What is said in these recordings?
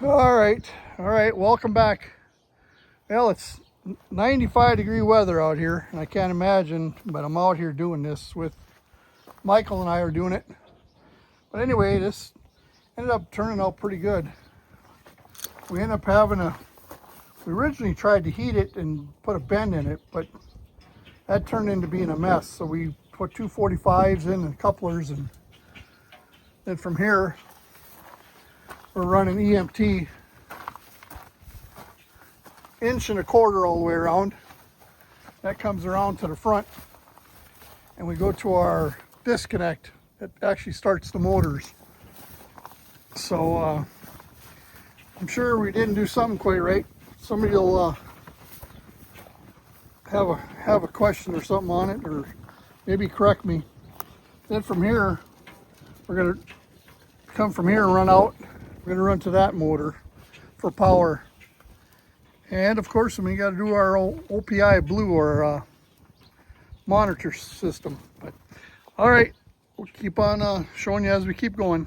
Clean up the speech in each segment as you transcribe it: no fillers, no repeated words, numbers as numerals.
All right, welcome back. Well, it's 95-degree weather out here, and I can't imagine, but I'm out here doing this with Michael, and I are doing it. But anyway, this ended up turning out pretty good. We ended up we originally tried to heat it and put a bend in it, but that turned into being a mess. So we put 245s in and couplers, and then from here, we're running EMT 1.25 inches all the way around. That comes around to the front, and we go to our disconnect that actually starts the motors. So I'm sure we didn't do something quite right. Somebody will have a question or something on it, or maybe correct me. Then from here, we're gonna come from here and run out. We're gonna run to that motor for power. And of course, we got to do our OPI blue, or monitor system. But all right, we'll keep on showing you as we keep going.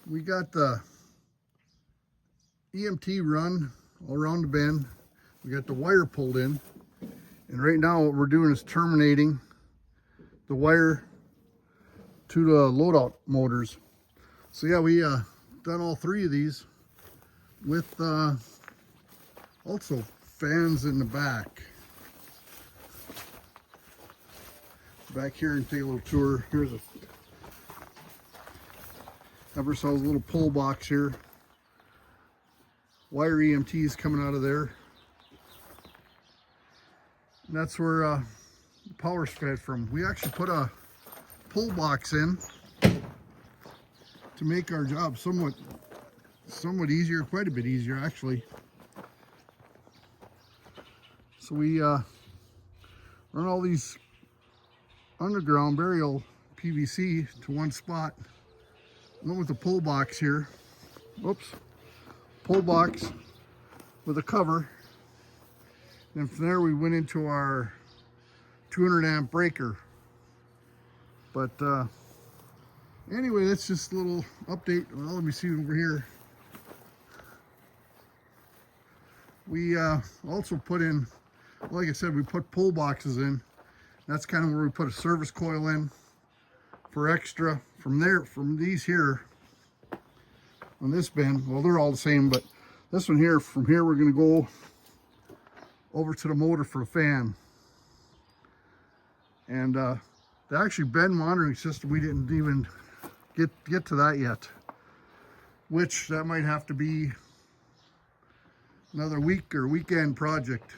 We got the EMT run all around the bend. We got the wire pulled in, and right now what we're doing is terminating the wire to the loadout motors. So yeah, we done all three of these with also fans in the back. Back here and take a little tour. Here's a Eversol's little pull box here. Wire EMTs coming out of there. And that's where the power's fed from. We actually put a pull box in to make our job somewhat easier, quite a bit easier actually. So we run all these underground burial PVC to one spot. Went with the pull box here. Whoops. Pull box with a cover. And from there we went into our 200 amp breaker. But anyway, that's just a little update. Well, let me see over here. We also put in, like I said, we put pull boxes in. That's kind of where we put a service coil in for extra. From these here on this bend, well, they're all the same, but this one here, from here we're going to go over to the motor for a fan. And the actually bend monitoring system, we didn't even get to that yet, which that might have to be another week or weekend project.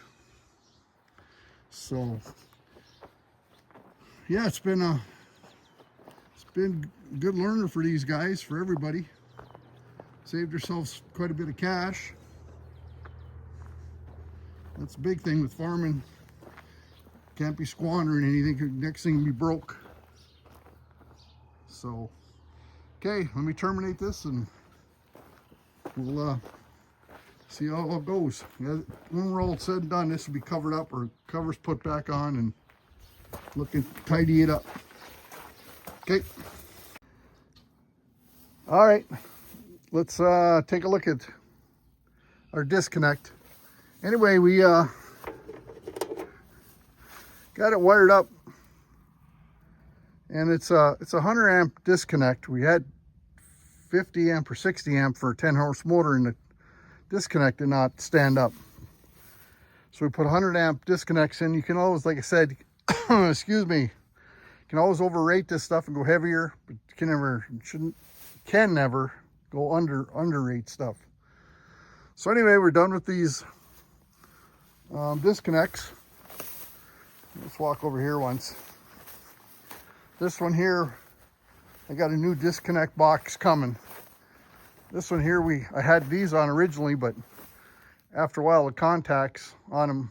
So yeah, it's been a good learner for these guys, for everybody. Saved ourselves quite a bit of cash. That's a big thing with farming. Can't be squandering anything. Next thing you be broke. So, okay, let me terminate this and we'll see how it goes. When we're all said and done, this will be covered up, or covers put back on, and looking tidy it up. Okay. All right, let's take a look at our disconnect. Anyway, we got it wired up, and it's a 100 amp disconnect. We had 50 amp or 60 amp for a 10 horse motor, and the disconnect did not stand up. So we put 100 amp disconnects in. You can always, like I said, excuse me, you can always overrate this stuff and go heavier, but you can never go underrate stuff. So anyway, we're done with these disconnects. Let's walk over here once. This one here, I got a new disconnect box coming. This one here, I had these on originally, but after a while the contacts on them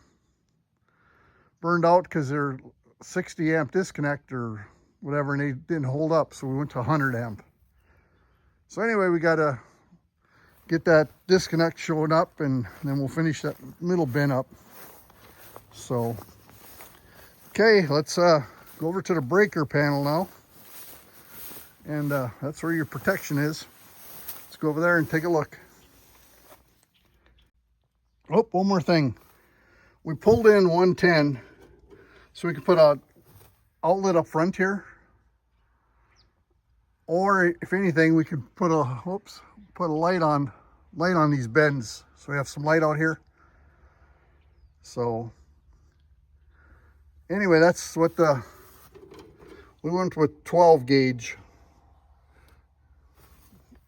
burned out because they're 60 amp disconnect or whatever, and they didn't hold up, so we went to 100 amp. So anyway, we got to get that disconnect showing up, and then we'll finish that middle bin up. So, okay, let's go over to the breaker panel now. And that's where your protection is. Let's go over there and take a look. Oh, one more thing. We pulled in 110 so we could put a outlet up front here. Or if anything, we could put a light on these bends. So we have some light out here. So anyway, that's what we went with 12 gauge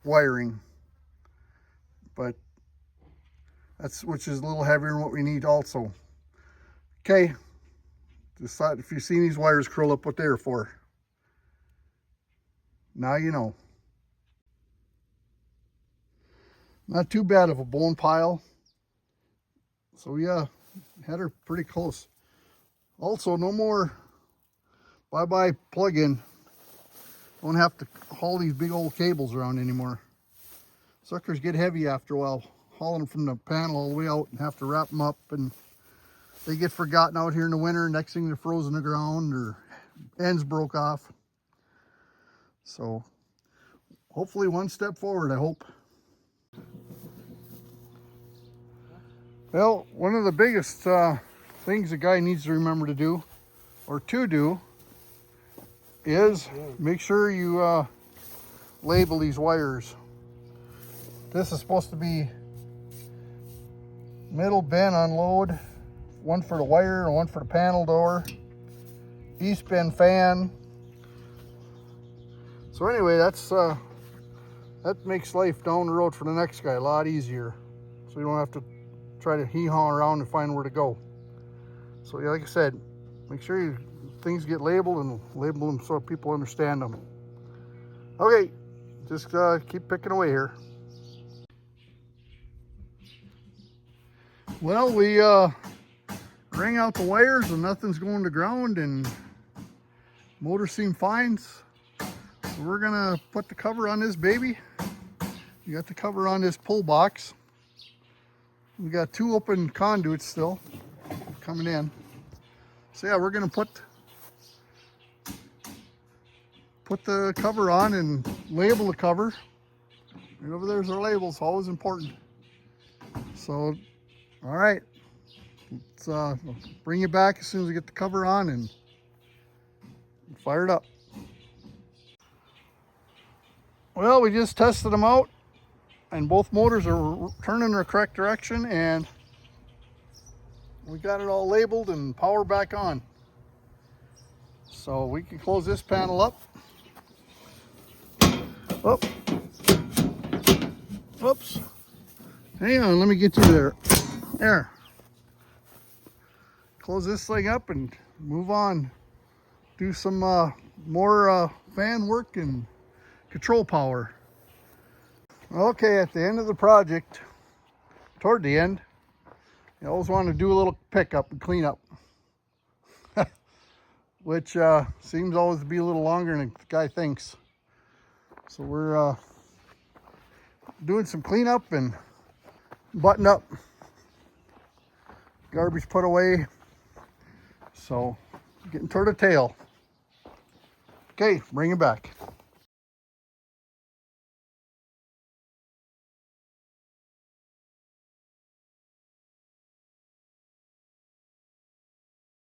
wiring, but which is a little heavier than what we need also. Okay, decide if you've seen these wires curl up, what they're for. Now you know. Not too bad of a bone pile. So yeah, had her pretty close. Also, no more bye-bye plug-in. Don't have to haul these big old cables around anymore. Suckers get heavy after a while, hauling them from the panel all the way out and have to wrap them up, and they get forgotten out here in the winter. Next thing they're frozen to the ground or ends broke off. So hopefully one step forward, I hope. Well, one of the biggest things a guy needs to remember to do, or to do, is make sure you label these wires. This is supposed to be middle bin unload, one for the wire and one for the panel door, east bin fan. So anyway, that makes life down the road for the next guy a lot easier. So you don't have to try to hee-haw around and find where to go. So yeah, like I said, make sure things get labeled and label them so people understand them. Okay, just keep picking away here. Well, we rang out the wires and nothing's going to ground and motor seemed fine. So we're gonna put the cover on this baby. You got the cover on this pull box. We got 2 open conduits still coming in. So yeah, we're gonna put the cover on and label the cover. Right over there's our labels, always important. So, all right, let's bring you back as soon as we get the cover on and fire it up. Well, we just tested them out and both motors are turning in the correct direction, and we got it all labeled and power back on. So we can close this panel up. Oh, whoops. Hang on, let me get you there. There. Close this thing up and move on. Do some more fan work and control power. Okay, at the end of the project, toward the end, you always want to do a little pickup and clean up. Which seems always to be a little longer than the guy thinks. So we're doing some cleanup and button up. Garbage put away. So getting toward the tail. Okay, bring it back.